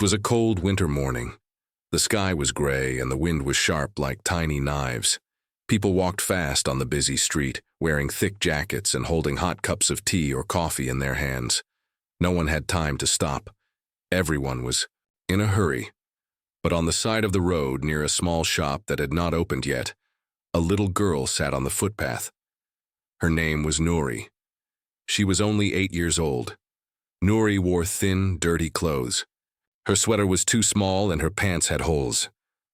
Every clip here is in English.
It was a cold winter morning. The sky was gray and the wind was sharp like tiny knives. People walked fast on the busy street, wearing thick jackets and holding hot cups of tea or coffee in their hands. No one had time to stop. Everyone was in a hurry. But on the side of the road, near a small shop that had not opened yet, a little girl sat on the footpath. Her name was Nouri. She was only 8 years old. Nouri wore thin, dirty clothes. Her sweater was too small and her pants had holes.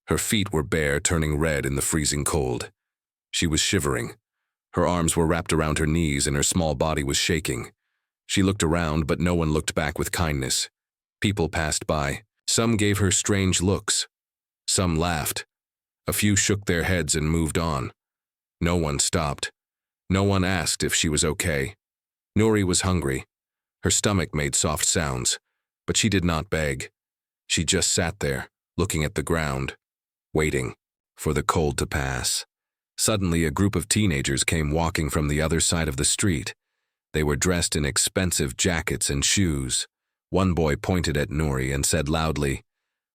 Her feet were bare, turning red in the freezing cold. She was shivering. Her arms were wrapped around her knees and her small body was shaking. She looked around, but no one looked back with kindness. People passed by. Some gave her strange looks. Some laughed. A few shook their heads and moved on. No one stopped. No one asked if she was okay. Nouri was hungry. Her stomach made soft sounds, but she did not beg. She just sat there, looking at the ground, waiting for the cold to pass. Suddenly, a group of teenagers came walking from the other side of the street. They were dressed in expensive jackets and shoes. One boy pointed at Nouri and said loudly,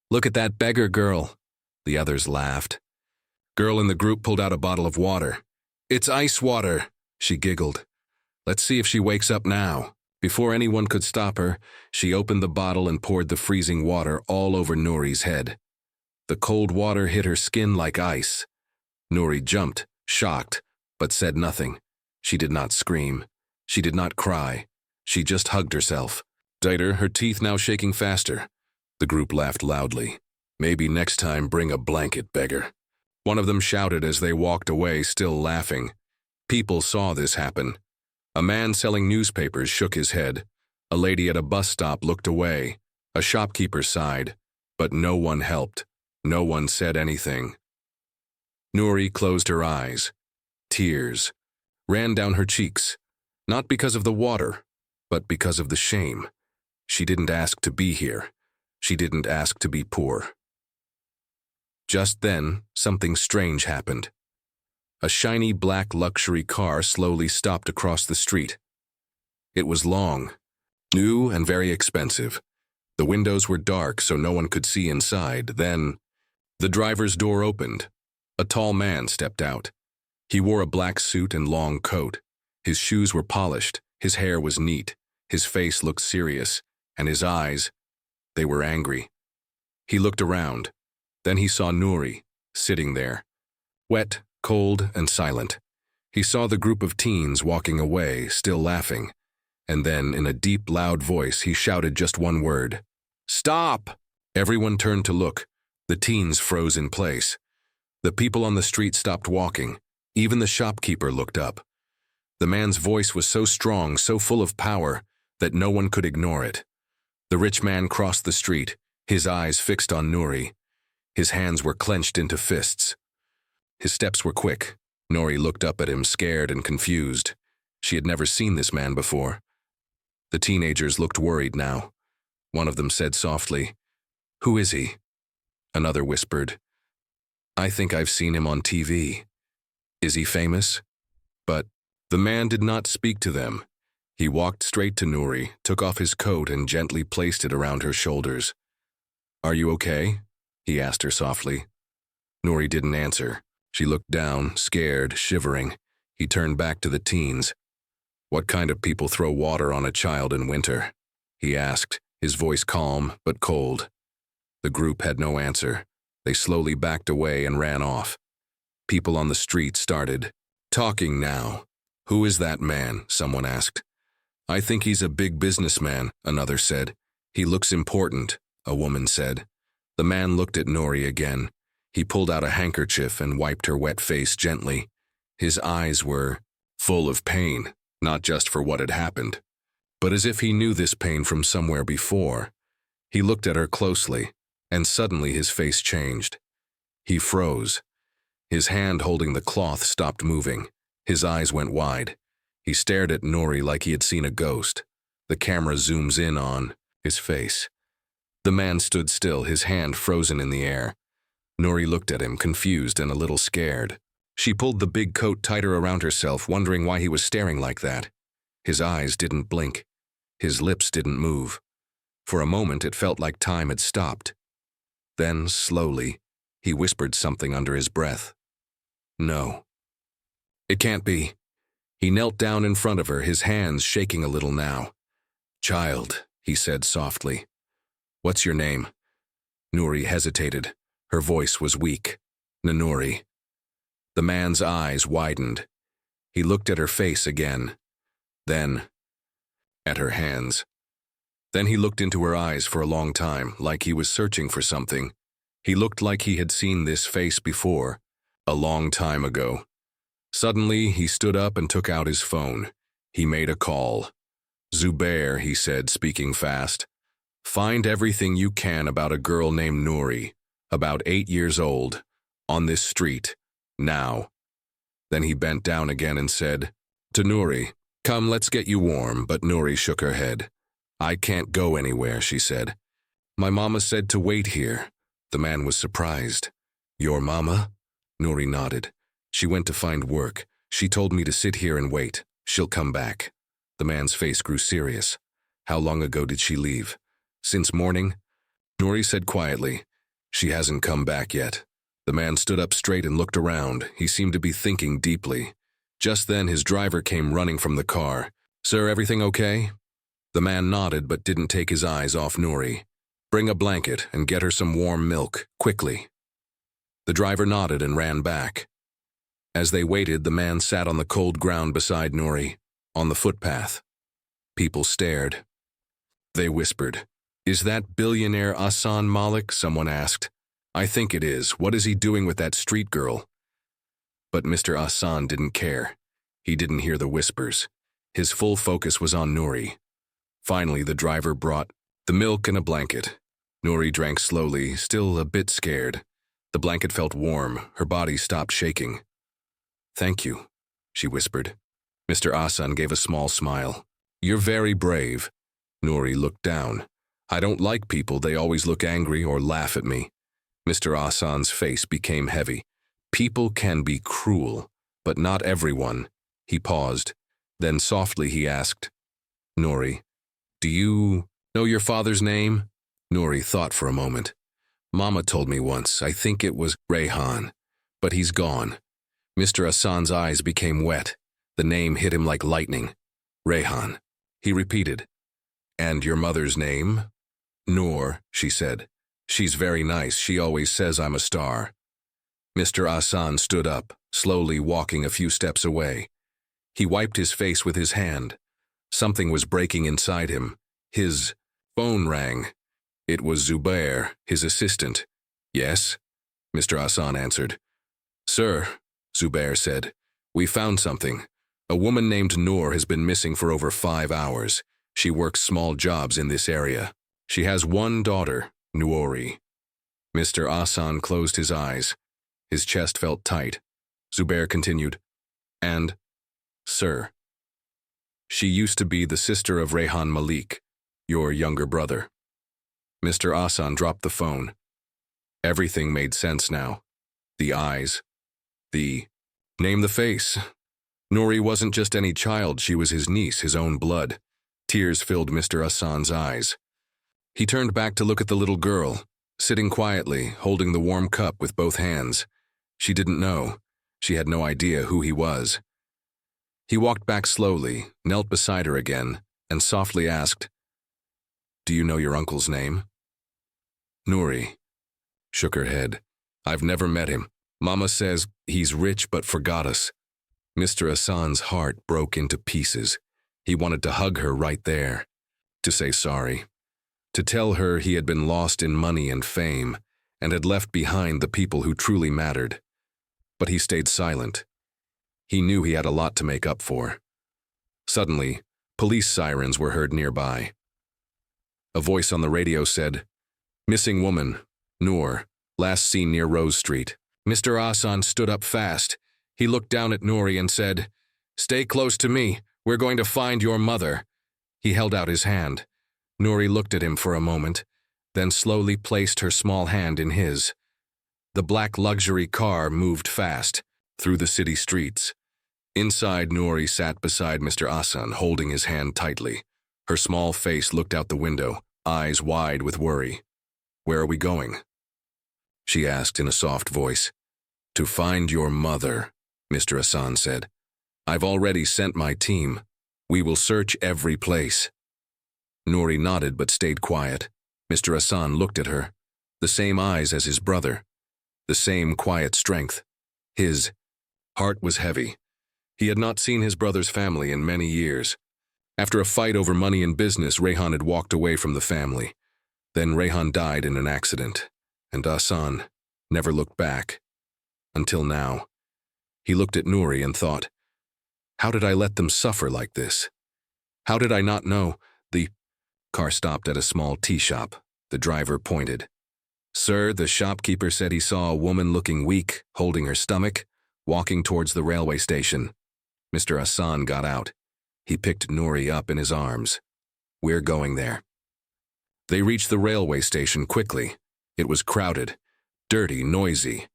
"Look at that beggar girl." The others laughed. Girl in the group pulled out a bottle of water. "It's ice water," she giggled. "Let's see if she wakes up now." Before anyone could stop her, she opened the bottle and poured the freezing water all over Nouri's head. The cold water hit her skin like ice. Nouri jumped, shocked, but said nothing. She did not scream. She did not cry. She just hugged herself. Tighter, her teeth now shaking faster. The group laughed loudly. "Maybe next time bring a blanket, beggar." One of them shouted as they walked away, still laughing. People saw this happen. A man selling newspapers shook his head. A lady at a bus stop looked away. A shopkeeper sighed. But no one helped. No one said anything. Nouri closed her eyes. Tears ran down her cheeks, not because of the water, but because of the shame. She didn't ask to be here. She didn't ask to be poor. Just then, something strange happened. A shiny black luxury car slowly stopped across the street. It was long, new and very expensive. The windows were dark so no one could see inside. Then, the driver's door opened. A tall man stepped out. He wore a black suit and long coat. His shoes were polished, his hair was neat, his face looked serious, and his eyes, they were angry. He looked around. Then he saw Nouri, sitting there, wet, cold, and silent. He saw the group of teens walking away, still laughing. And then, in a deep, loud voice, he shouted just one word. "Stop!" Everyone turned to look. The teens froze in place. The people on the street stopped walking. Even the shopkeeper looked up. The man's voice was so strong, so full of power, that no one could ignore it. The rich man crossed the street, his eyes fixed on Nouri. His hands were clenched into fists. His steps were quick. Nouri looked up at him, scared and confused. She had never seen this man before. The teenagers looked worried now. One of them said softly, "Who is he?" Another whispered, "I think I've seen him on TV. Is he famous?" But the man did not speak to them. He walked straight to Nouri, took off his coat and gently placed it around her shoulders. "Are you okay?" he asked her softly. Nouri didn't answer. She looked down, scared, shivering. He turned back to the teens. "What kind of people throw water on a child in winter?" he asked, his voice calm but cold. The group had no answer. They slowly backed away and ran off. People on the street started talking now. "Who is that man?" someone asked. "I think he's a big businessman," another said. "He looks important," a woman said. The man looked at Nouri again. He pulled out a handkerchief and wiped her wet face gently. His eyes were full of pain, not just for what had happened, but as if he knew this pain from somewhere before. He looked at her closely, and suddenly his face changed. He froze. His hand holding the cloth stopped moving. His eyes went wide. He stared at Nouri like he had seen a ghost. The camera zooms in on his face. The man stood still, his hand frozen in the air. Nouri looked at him, confused and a little scared. She pulled the big coat tighter around herself, wondering why he was staring like that. His eyes didn't blink. His lips didn't move. For a moment, it felt like time had stopped. Then, slowly, he whispered something under his breath. No. It can't be. He knelt down in front of her, his hands shaking a little now. Child, he said softly. What's your name? Nouri hesitated. Her voice was weak. Nouri. The man's eyes widened. He looked at her face again. Then, at her hands. Then he looked into her eyes for a long time, like he was searching for something. He looked like he had seen this face before, a long time ago. Suddenly, he stood up and took out his phone. He made a call. Zubair, he said, speaking fast. Find everything you can about a girl named Nouri, about 8 years old, on this street, now. Then he bent down again and said, to Nouri, come, let's get you warm, but Nouri shook her head. I can't go anywhere, she said. My mama said to wait here. The man was surprised. Your mama? Nouri nodded. She went to find work. She told me to sit here and wait. She'll come back. The man's face grew serious. How long ago did she leave? Since morning? Nouri said quietly. She hasn't come back yet. The man stood up straight and looked around. He seemed to be thinking deeply. Just then his driver came running from the car. Sir, everything okay? The man nodded but didn't take his eyes off Nouri. Bring a blanket and get her some warm milk, quickly. The driver nodded and ran back. As they waited, the man sat on the cold ground beside Nouri, on the footpath. People stared. They whispered. Is that billionaire Hassan Malik? Someone asked. I think it is. What is he doing with that street girl? But Mr. Hassan didn't care. He didn't hear the whispers. His full focus was on Nouri. Finally, the driver brought the milk and a blanket. Nouri drank slowly, still a bit scared. The blanket felt warm. Her body stopped shaking. Thank you, she whispered. Mr. Hassan gave a small smile. You're very brave. Nouri looked down. I don't like people. They always look angry or laugh at me. Mr. Hassan's face became heavy. People can be cruel, but not everyone. He paused. Then softly he asked, Nouri, do you know your father's name? Nouri thought for a moment. Mama told me once. I think it was Rehan, but he's gone. Mr. Hassan's eyes became wet. The name hit him like lightning. Rehan. He repeated. And your mother's name? Noor, she said. She's very nice. She always says I'm a star. Mr. Hassan stood up, slowly walking a few steps away. He wiped his face with his hand. Something was breaking inside him. His phone rang. It was Zubair, his assistant. Yes? Mr. Hassan answered. Sir, Zubair said, we found something. A woman named Noor has been missing for over 5 hours. She works small jobs in this area. She has one daughter, Nouri. Mr. Hassan closed his eyes. His chest felt tight. Zubair continued, and, sir, she used to be the sister of Rehan Malik, your younger brother. Mr. Hassan dropped the phone. Everything made sense now. The eyes. Name the face. Nouri wasn't just any child, she was his niece, his own blood. Tears filled Mr. Hassan's eyes. He turned back to look at the little girl, sitting quietly, holding the warm cup with both hands. She didn't know. She had no idea who he was. He walked back slowly, knelt beside her again, and softly asked, Do you know your uncle's name? Nouri shook her head. I've never met him. Mama says he's rich but forgot us. Mr. Hassan's heart broke into pieces. He wanted to hug her right there, to say sorry, to tell her he had been lost in money and fame and had left behind the people who truly mattered. But he stayed silent. He knew he had a lot to make up for. Suddenly, police sirens were heard nearby. A voice on the radio said, Missing woman, Noor, last seen near Rose Street. Mr. Hassan stood up fast. He looked down at Nouri and said, Stay close to me. We're going to find your mother. He held out his hand. Nouri looked at him for a moment, then slowly placed her small hand in his. The black luxury car moved fast through the city streets. Inside, Nouri sat beside Mr. Hassan, holding his hand tightly. Her small face looked out the window, eyes wide with worry. "Where are we going?" she asked in a soft voice. "To find your mother," Mr. Hassan said. "I've already sent my team. We will search every place." Nouri nodded but stayed quiet. Mr. Hassan looked at her. The same eyes as his brother. The same quiet strength. His heart was heavy. He had not seen his brother's family in many years. After a fight over money and business, Rehan had walked away from the family. Then Rehan died in an accident, and Hassan never looked back. Until now. He looked at Nouri and thought, how did I let them suffer like this? How did I not know? The car stopped at a small tea shop. The driver pointed. "Sir, the shopkeeper said he saw a woman looking weak, holding her stomach, walking towards the railway station." Mr. Hassan got out. He picked Nouri up in his arms. "We're going there." They reached the railway station quickly. It was crowded, dirty, noisy.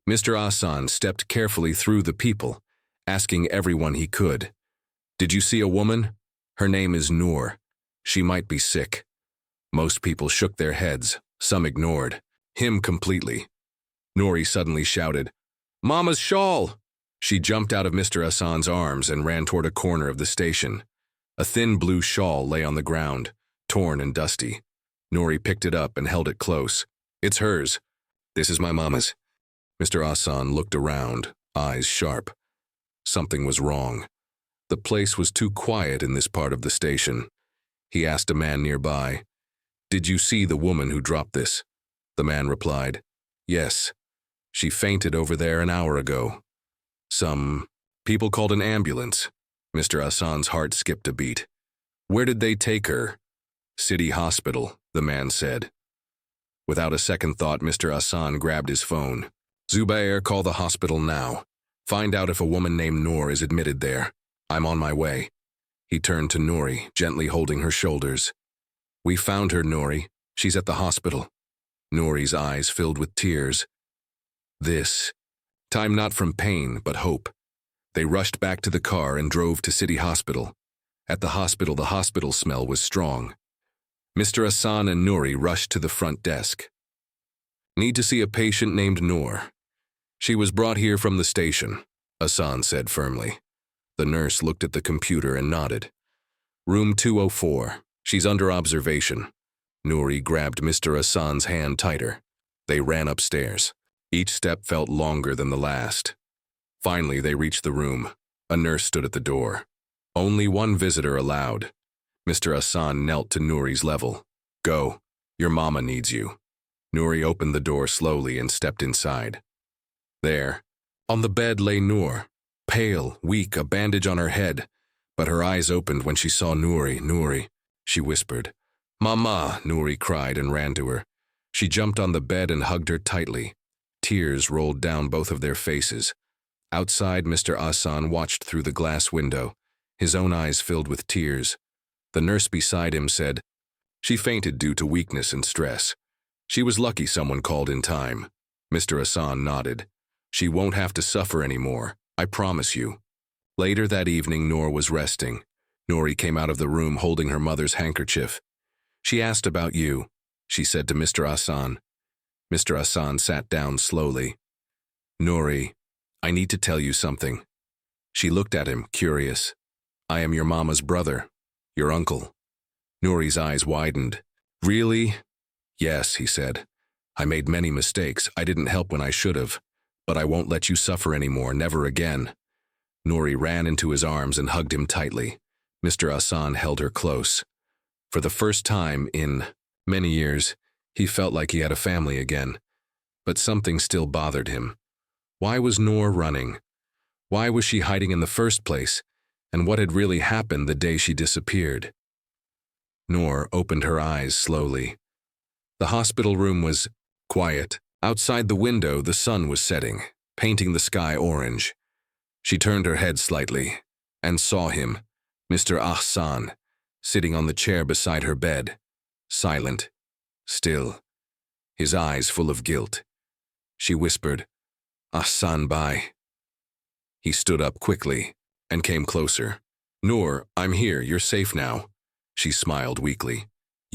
Mr. Hassan stepped carefully through the people, asking everyone he could. "Did you see a woman? Her name is Noor. She might be sick." Most people shook their heads. Some ignored him completely. Nouri suddenly shouted, "Mama's shawl!" She jumped out of Mr. Hassan's arms and ran toward a corner of the station. A thin blue shawl lay on the ground, torn and dusty. Nouri picked it up and held it close. "It's hers. This is my mama's." Mr. Hassan looked around, eyes sharp. Something was wrong. The place was too quiet in this part of the station. He asked a man nearby, "Did you see the woman who dropped this?" The man replied, "Yes. She fainted over there an hour ago. Some people called an ambulance." Mr. Hassan's heart skipped a beat. "Where did they take her?" "City Hospital," the man said. Without a second thought, Mr. Hassan grabbed his phone. "Zubair, call the hospital now. Find out if a woman named Noor is admitted there. I'm on my way." He turned to Nouri, gently holding her shoulders. "We found her, Nouri. She's at the hospital." Nouri's eyes filled with tears. This time not from pain, but hope. They rushed back to the car and drove to City Hospital. At the hospital smell was strong. Mr. Hassan and Nouri rushed to the front desk. "Need to see a patient named Noor. She was brought here from the station," Hassan said firmly. The nurse looked at the computer and nodded. "Room 204. She's under observation." Nouri grabbed Mr. Hassan's hand tighter. They ran upstairs. Each step felt longer than the last. Finally, they reached the room. A nurse stood at the door. Only one visitor allowed. Mr. Hassan knelt to Nouri's level. "Go. Your mama needs you." Nouri opened the door slowly and stepped inside. There, on the bed lay Noor, pale, weak, a bandage on her head. But her eyes opened when she saw Nouri. "Nouri," she whispered. "Mama," Nouri cried and ran to her. She jumped on the bed and hugged her tightly. Tears rolled down both of their faces. Outside, Mr. Hassan watched through the glass window, his own eyes filled with tears. The nurse beside him said, "She fainted due to weakness and stress. She was lucky someone called in time." Mr. Hassan nodded. "She won't have to suffer anymore, I promise you." Later that evening, Noor was resting. Nouri came out of the room holding her mother's handkerchief. "She asked about you," she said to Mr. Hassan. Mr. Hassan sat down slowly. "Nouri, I need to tell you something." She looked at him, curious. "I am your mama's brother, your uncle." Nouri's eyes widened. "Really?" "Yes," he said. "I made many mistakes. I didn't help when I should have. But I won't let you suffer anymore, never again." Nouri ran into his arms and hugged him tightly. Mr. Hassan held her close. For the first time in many years, he felt like he had a family again. But something still bothered him. Why was Noor running? Why was she hiding in the first place? And what had really happened the day she disappeared? Noor opened her eyes slowly. The hospital room was quiet. Outside the window, the sun was setting, painting the sky orange. She turned her head slightly and saw him, Mr. Hassan, sitting on the chair beside her bed, silent, still, his eyes full of guilt. She whispered, "Hassan, bye." He stood up quickly and came closer. "Noor, I'm here. You're safe now." She smiled weakly.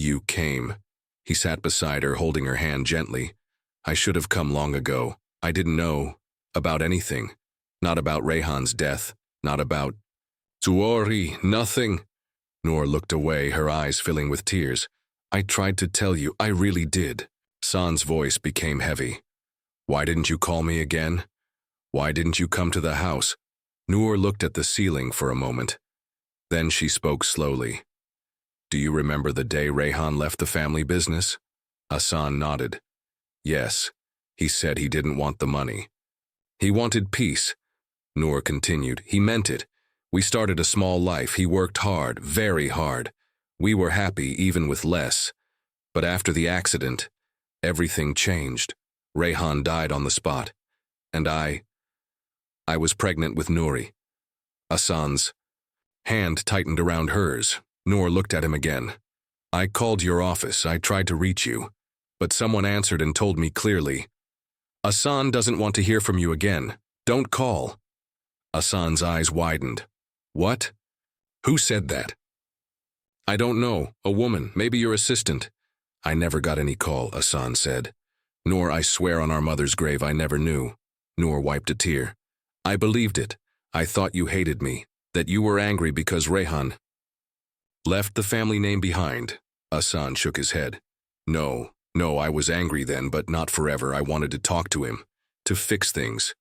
You came. He sat beside her, holding her hand gently. I should have come long ago. I didn't know about anything. Not about Rehan's death. Not about... Zuori, nothing. Noor looked away, her eyes filling with tears. I tried to tell you, I really did. San's voice became heavy. Why didn't you call me again? Why didn't you come to the house? Noor looked at the ceiling for a moment. Then she spoke slowly. Do you remember the day Rehan left the family business? Hassan nodded. Yes. He said he didn't want the money. He wanted peace. Noor continued. He meant it. We started a small life. He worked hard, very hard. We were happy even with less. But after the accident, everything changed. Rehan died on the spot. And I was pregnant with Nouri. Hassan's hand tightened around hers. Noor looked at him again. I called your office. I tried to reach you. But someone answered and told me clearly, Hassan doesn't want to hear from you again. Don't call. Hassan's eyes widened. What? Who said that? I don't know. A woman, maybe your assistant. I never got any call, Hassan said. Nor I swear on our mother's grave I never knew. Noor wiped a tear. I believed it. I thought you hated me, that you were angry because Rehan left the family name behind. Hassan shook his head. No, I was angry then, but not forever. I wanted to talk to him, to fix things.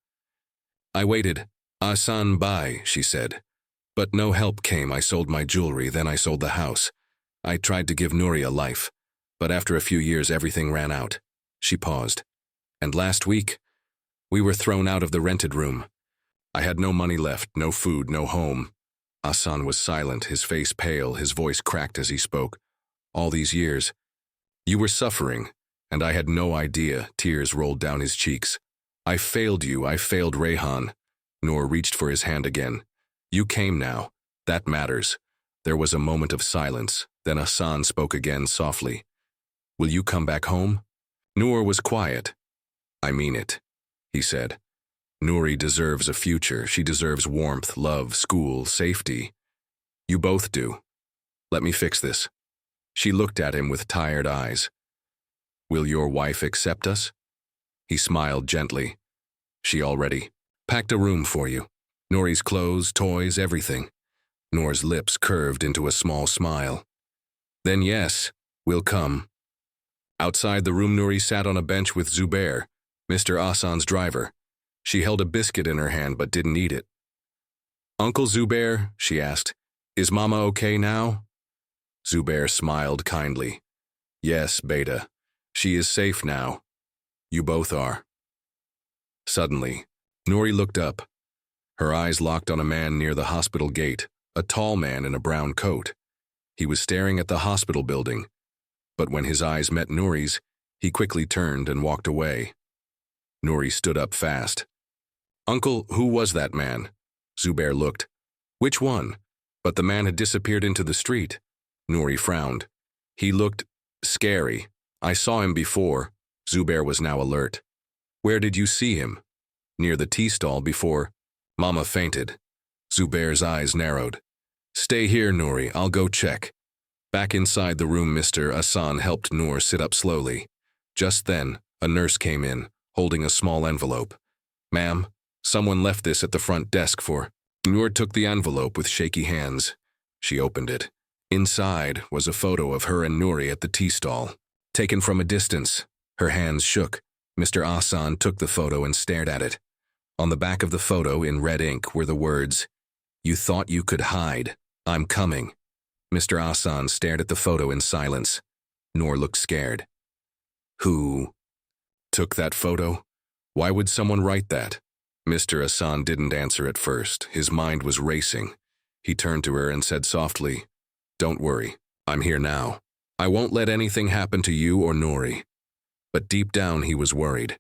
I waited. Hassan, bye, she said. But no help came. I sold my jewelry, then I sold the house. I tried to give Nouri a life, but after a few years everything ran out. She paused. And last week, we were thrown out of the rented room. I had no money left, no food, no home. Hassan was silent, his face pale, his voice cracked as he spoke. All these years, you were suffering, and I had no idea. Tears rolled down his cheeks. I failed you, I failed Rehan. Noor reached for his hand again. You came now. That matters. There was a moment of silence. Then Hassan spoke again softly. Will you come back home? Noor was quiet. I mean it, he said. Nouri deserves a future. She deserves warmth, love, school, safety. You both do. Let me fix this. She looked at him with tired eyes. Will your wife accept us? He smiled gently. She already packed a room for you. Nouri's clothes, toys, everything. Noor's lips curved into a small smile. Then yes, we'll come. Outside the room, Nouri sat on a bench with Zubair, Mr. Hassan's driver. She held a biscuit in her hand but didn't eat it. Uncle Zubair, she asked, is Mama okay now? Zubair smiled kindly. Yes, Beta. She is safe now. You both are. Suddenly, Nouri looked up. Her eyes locked on a man near the hospital gate, a tall man in a brown coat. He was staring at the hospital building, but when his eyes met Nouri's, he quickly turned and walked away. Nouri stood up fast. Uncle, who was that man? Zubair looked. Which one? But the man had disappeared into the street. Nouri frowned. He looked scary. I saw him before. Zubair was now alert. Where did you see him? Near the tea stall before Mama fainted. Zubair's eyes narrowed. Stay here, Nouri. I'll go check. Back inside the room, Mr. Hassan helped Noor sit up slowly. Just then, a nurse came in, holding a small envelope. Ma'am, someone left this at the front desk for... Noor took the envelope with shaky hands. She opened it. Inside was a photo of her and Nouri at the tea stall. Taken from a distance, her hands shook. Mr. Hassan took the photo and stared at it. On the back of the photo, in red ink, were the words, You thought you could hide. I'm coming. Mr. Hassan stared at the photo in silence. Noor looked scared. Who took that photo? Why would someone write that? Mr. Hassan didn't answer at first. His mind was racing. He turned to her and said softly, Don't worry. I'm here now. I won't let anything happen to you or Nouri. But deep down he was worried.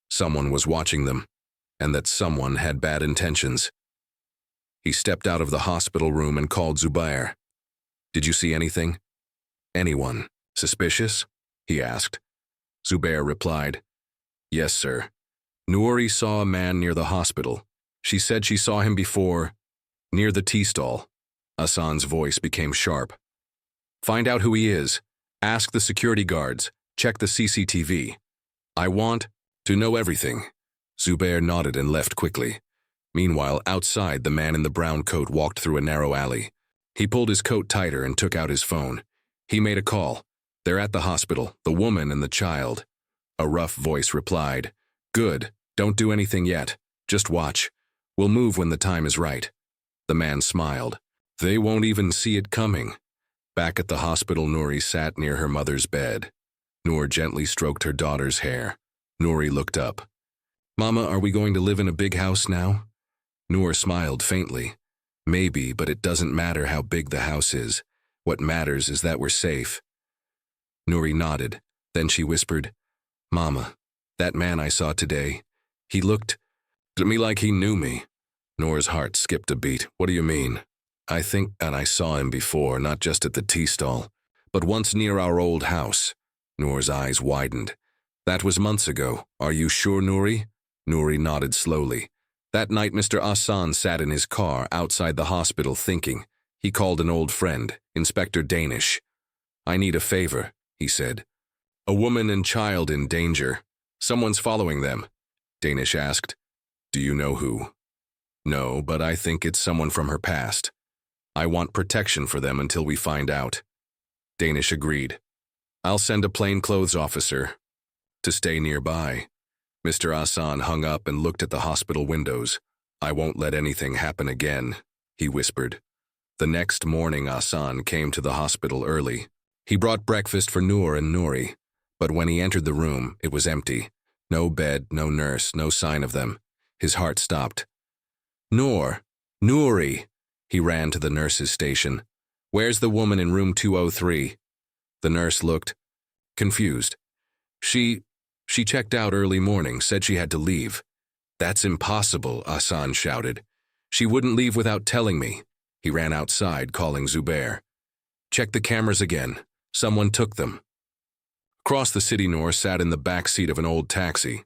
Someone was watching them, and that someone had bad intentions. He stepped out of the hospital room and called Zubair. Did you see anything? Anyone suspicious? He asked. Zubair replied, Yes, sir. Nouri saw a man near the hospital. She said she saw him before, near the tea stall. Hassan's voice became sharp. Find out who he is. Ask the security guards. Check the CCTV. I want to know everything. Zubair nodded and left quickly. Meanwhile, outside, the man in the brown coat walked through a narrow alley. He pulled his coat tighter and took out his phone. He made a call. They're at the hospital, the woman and the child. A rough voice replied, Good, don't do anything yet. Just watch. We'll move when the time is right. The man smiled. They won't even see it coming. Back at the hospital, Nouri sat near her mother's bed. Noor gently stroked her daughter's hair. Nouri looked up. Mama, are we going to live in a big house now? Noor smiled faintly. Maybe, but it doesn't matter how big the house is. What matters is that we're safe. Nouri nodded. Then she whispered, Mama, that man I saw today, he looked to me like he knew me. Noor's heart skipped a beat. What do you mean? I think that I saw him before, not just at the tea stall, but once near our old house. Noor's eyes widened. That was months ago. Are you sure, Nouri? Nouri nodded slowly. That night, Mr. Hassan sat in his car outside the hospital thinking. He called an old friend, Inspector Danish. I need a favor, he said. A woman and child in danger. Someone's following them. Danish asked, Do you know who? No, but I think it's someone from her past. I want protection for them until we find out. Danish agreed. I'll send a plainclothes officer to stay nearby. Mr. Hassan hung up and looked at the hospital windows. I won't let anything happen again, he whispered. The next morning, Hassan came to the hospital early. He brought breakfast for Noor and Nouri, but when he entered the room, it was empty. No bed, no nurse, no sign of them. His heart stopped. Noor, Nouri! He ran to the nurse's station. Where's the woman in room 203? The nurse looked confused. She checked out early morning, said she had to leave. That's impossible, Hassan shouted. She wouldn't leave without telling me. He ran outside, calling Zubair. Check the cameras again. Someone took them. Across the city, Noor sat in the back seat of an old taxi.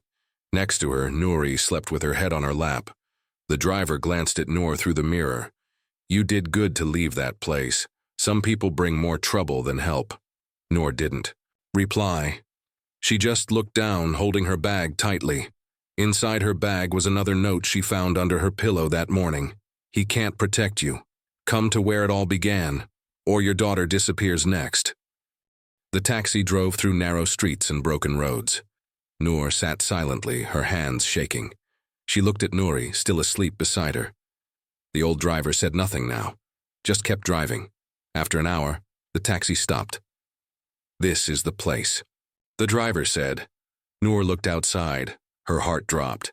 Next to her, Nouri slept with her head on her lap. The driver glanced at Noor through the mirror. You did good to leave that place. Some people bring more trouble than help. Noor didn't reply. She just looked down, holding her bag tightly. Inside her bag was another note she found under her pillow that morning. He can't protect you. Come to where it all began, or your daughter disappears next. The taxi drove through narrow streets and broken roads. Noor sat silently, her hands shaking. She looked at Nouri, still asleep beside her. The old driver said nothing now, just kept driving. After an hour, the taxi stopped. This is the place, the driver said. Noor looked outside. Her heart dropped.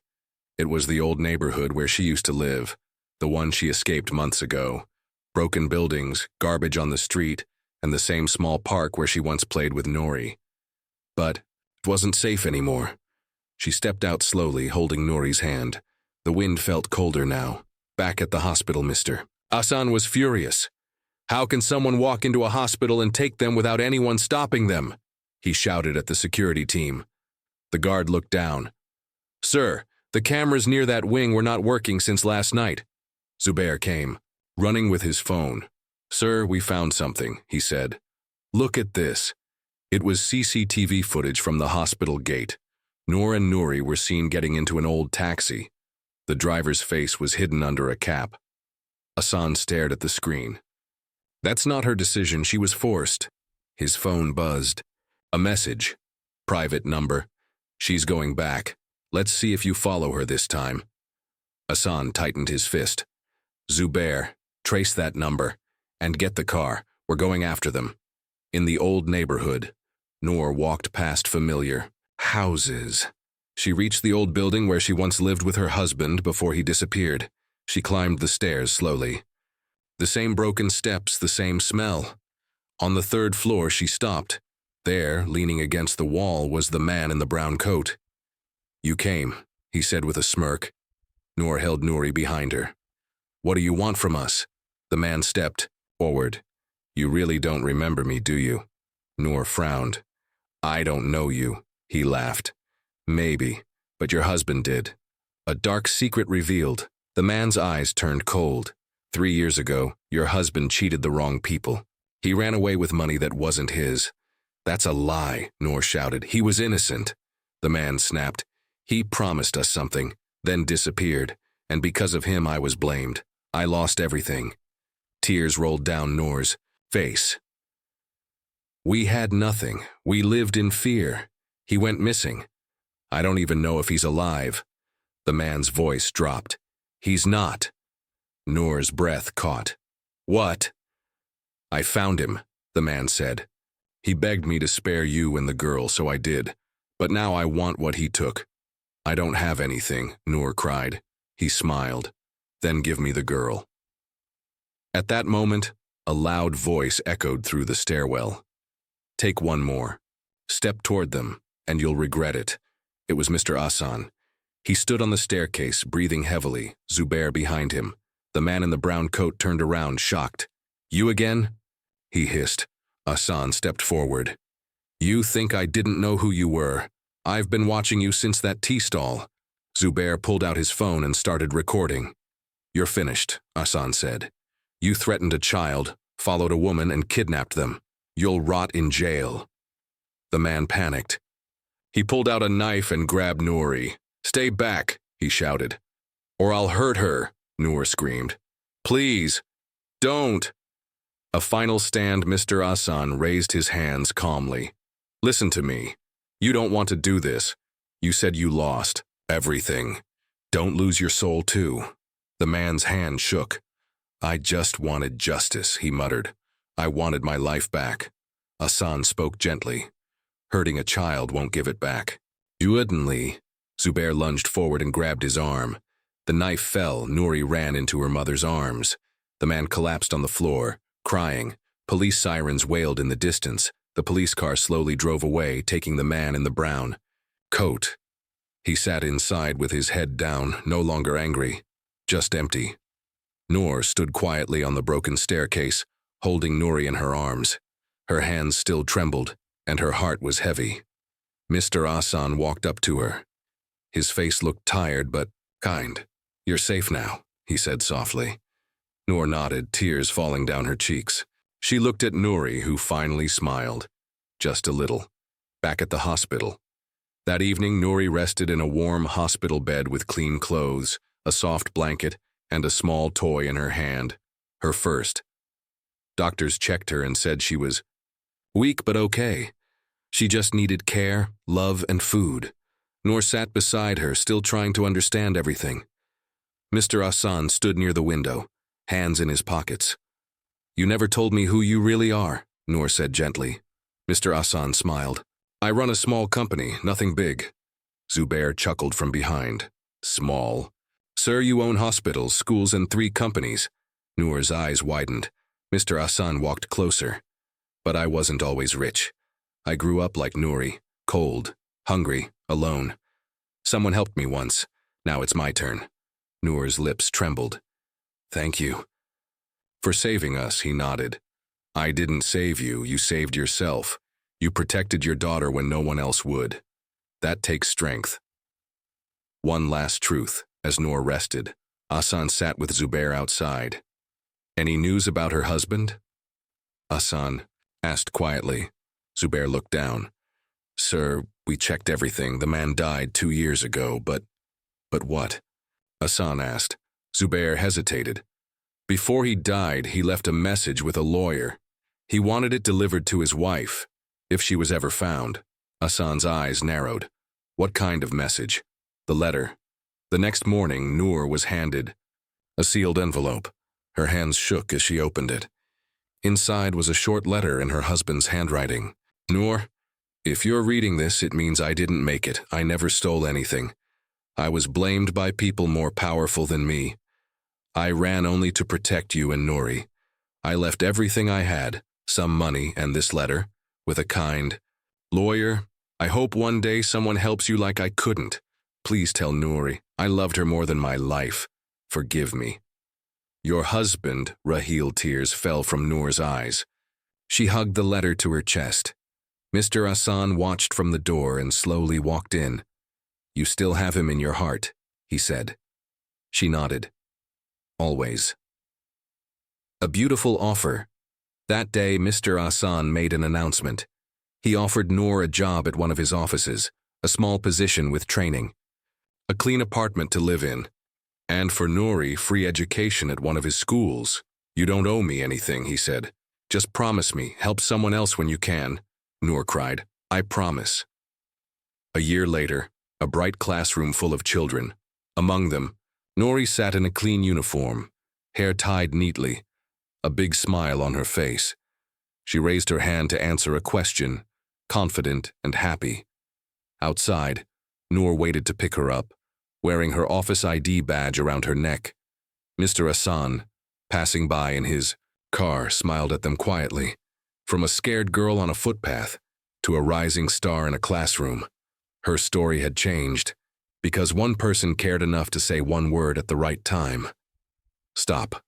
It was the old neighborhood where she used to live, the one she escaped months ago. Broken buildings, garbage on the street, and the same small park where she once played with Nouri. But it wasn't safe anymore. She stepped out slowly, holding Nouri's hand. The wind felt colder now. Back at the hospital, Mr. Hassan was furious. How can someone walk into a hospital and take them without anyone stopping them? He shouted at the security team. The guard looked down. Sir, the cameras near that wing were not working since last night. Zubair came, running with his phone. Sir, we found something, he said. Look at this. It was CCTV footage from the hospital gate. Noor and Nouri were seen getting into an old taxi. The driver's face was hidden under a cap. Hassan stared at the screen. That's not her decision, she was forced. His phone buzzed. A message. Private number. She's going back. Let's see if you follow her this time. Hassan tightened his fist. Zubair, trace that number. And get the car. We're going after them. In the old neighborhood, Noor walked past familiar houses. She reached the old building where she once lived with her husband before he disappeared. She climbed the stairs slowly. The same broken steps, the same smell. On the third floor, she stopped. There, leaning against the wall, was the man in the brown coat. You came, he said with a smirk. Noor held Nouri behind her. What do you want from us? The man stepped forward. You really don't remember me, do you? Noor frowned. I don't know you, he laughed. Maybe, but your husband did. A dark secret revealed. The man's eyes turned cold. 3 years ago, your husband cheated the wrong people. He ran away with money that wasn't his. That's a lie, Noor shouted. He was innocent. The man snapped. He promised us something, then disappeared, and because of him I was blamed. I lost everything. Tears rolled down Noor's face. We had nothing. We lived in fear. He went missing. I don't even know if he's alive. The man's voice dropped. He's not. Noor's breath caught. What? I found him, the man said. He begged me to spare you and the girl, so I did. But now I want what he took. I don't have anything, Noor cried. He smiled. Then give me the girl. At that moment, a loud voice echoed through the stairwell. Take one more. Step toward them, and you'll regret it. It was Mr. Hassan. He stood on the staircase, breathing heavily, Zubair behind him. The man in the brown coat turned around, shocked. You again? He hissed. Hassan stepped forward. You think I didn't know who you were? I've been watching you since that tea stall. Zubair pulled out his phone and started recording. You're finished, Hassan said. You threatened a child, followed a woman, and kidnapped them. You'll rot in jail. The man panicked. He pulled out a knife and grabbed Nouri. Stay back, he shouted. Or I'll hurt her, Noor screamed. Please, don't. A final stand, Mr. Hassan raised his hands calmly. Listen to me. You don't want to do this. You said you lost everything. Don't lose your soul too. The man's hand shook. I just wanted justice, he muttered. I wanted my life back. Hassan spoke gently. Hurting a child won't give it back. Suddenly, Zubair lunged forward and grabbed his arm. The knife fell. Nouri ran into her mother's arms. The man collapsed on the floor, crying. Police sirens wailed in the distance. The police car slowly drove away, taking the man in the brown coat. He sat inside with his head down, no longer angry, just empty. Noor stood quietly on the broken staircase, holding Nouri in her arms. Her hands still trembled, and her heart was heavy. Mr. Hassan walked up to her. His face looked tired but kind. You're safe now, he said softly. Noor nodded, tears falling down her cheeks. She looked at Nouri, who finally smiled. Just a little. Back at the hospital. That evening, Nouri rested in a warm hospital bed with clean clothes, a soft blanket, and a small toy in her hand. Her first. Doctors checked her and said she was weak but okay. She just needed care, love, and food. Noor sat beside her, still trying to understand everything. Mr. Hassan stood near the window, hands in his pockets. You never told me who you really are, Noor said gently. Mr. Hassan smiled. I run a small company, nothing big. Zubair chuckled from behind. Small? Sir, you own hospitals, schools, and 3 companies. Noor's eyes widened. Mr. Hassan walked closer. But I wasn't always rich. I grew up like Nouri, cold, hungry, alone. Someone helped me once. Now it's my turn. Noor's lips trembled. Thank you. For saving us, he nodded. I didn't save you, you saved yourself. You protected your daughter when no one else would. That takes strength. One last truth, as Noor rested. Hassan sat with Zubair outside. Any news about her husband? Hassan asked quietly. Zubair looked down. Sir, we checked everything. The man died 2 years ago, but what? Hassan asked. Zubair hesitated. Before he died, he left a message with a lawyer. He wanted it delivered to his wife, if she was ever found. Hassan's eyes narrowed. What kind of message? The letter. The next morning, Noor was handed a sealed envelope. Her hands shook as she opened it. Inside was a short letter in her husband's handwriting. Noor, if you're reading this, it means I didn't make it. I never stole anything. I was blamed by people more powerful than me. I ran only to protect you and Nouri. I left everything I had, some money and this letter, with a kind lawyer. I hope one day someone helps you like I couldn't. Please tell Nouri, I loved her more than my life. Forgive me. Your husband, Raheel. Tears fell from Noor's eyes. She hugged the letter to her chest. Mr. Hassan watched from the door and slowly walked in. You still have him in your heart, he said. She nodded. Always. A beautiful offer. That day, Mr. Hassan made an announcement. He offered Noor a job at one of his offices, a small position with training, a clean apartment to live in, and for Nouri, free education at one of his schools. "You don't owe me anything," he said. "Just promise me, help someone else when you can," Noor cried. "I promise." A year later, a bright classroom full of children. Among them, Nouri sat in a clean uniform, hair tied neatly, a big smile on her face. She raised her hand to answer a question, confident and happy. Outside, Noor waited to pick her up, wearing her office ID badge around her neck. Mr. Hassan, passing by in his car, smiled at them quietly. From a scared girl on a footpath to a rising star in a classroom, her story had changed because one person cared enough to say one word at the right time. Stop.